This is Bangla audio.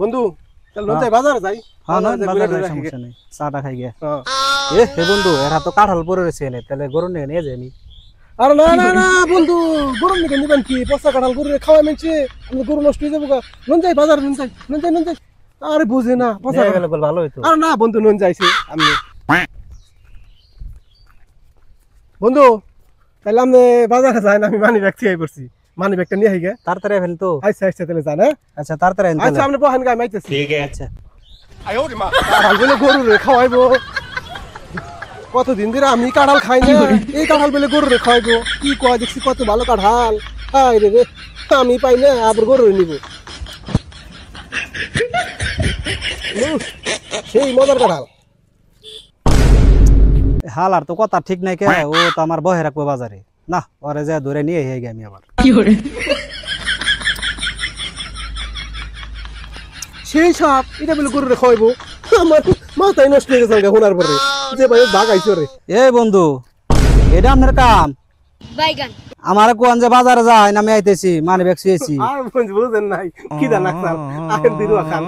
বন্ধু চল নন যাই বাজারে যাই। হ্যাঁ না বাজারে যাই, সমস্যা নেই, চাটা খাই গিয়া। এ হে বন্ধু এরা তো কাঁঠাল পরে রয়েছে এনে, তাহলে গরু নিয়ে যাই আমি। আরে না না না বন্ধু, গরম নিকে নিবেন কি? পচা কাঁঠাল গরু খাওয়া মেনছে, আমি গরু নষ্ট হয়ে যাবো গা। নন যাই বাজারে, নন যাই নন যাই নন যাই। আরে বুঝে না পচা গেলে ভালো হইতো। আরে না বন্ধু নন যাইছে আমি। বন্ধু তাহলে আমি বাজারে যাই না, আমি মানি ব্যাগ থেকে পড়ছি, মানি ব্যাগটা নিয়ে আই গে। তাড়াতাড়ি ফেল তো। আচ্ছা আচ্ছা তাহলে যান। হ্যাঁ আচ্ছা তাড়াতাড়ি আনতে। আচ্ছা আপনি বহান গায় মাইতেছি। ঠিক আছে। আচ্ছা কাঁঠাল বলে গরু রে খাওয়াইবো, কতদিন ধরে আমি কাঁঠাল খাই না, এই কাঁঠাল বলে গরু রে খাওয়াইবো। কি কয় দেখছি কত ভালো কাঁঠাল, হাই রে রে আমি পাই না আবার গরু নিব। সেই মজার কাঁঠাল। হাল আর তো কথা ঠিক নাই কে, ও তো আমার বহে রাখবো বাজারে। না ওরে যা ধরে নিয়ে হয়ে গে আমি আবার। সেই সাপ এটা বলে গরু রে খাওয়াইবো, আমার মাথায় নষ্ট হয়ে গেছে শোনার পরে। যে ভাই ভাগ আইছো রে। এ বন্ধু এটা আপনার কাম? বাইগান আমার কোন যে বাজারে যায় না, আমি আইতেছি মানে ব্যাগ শুয়েছি। আর বুঝেন নাই কি দানা খান, আর দিরু খান।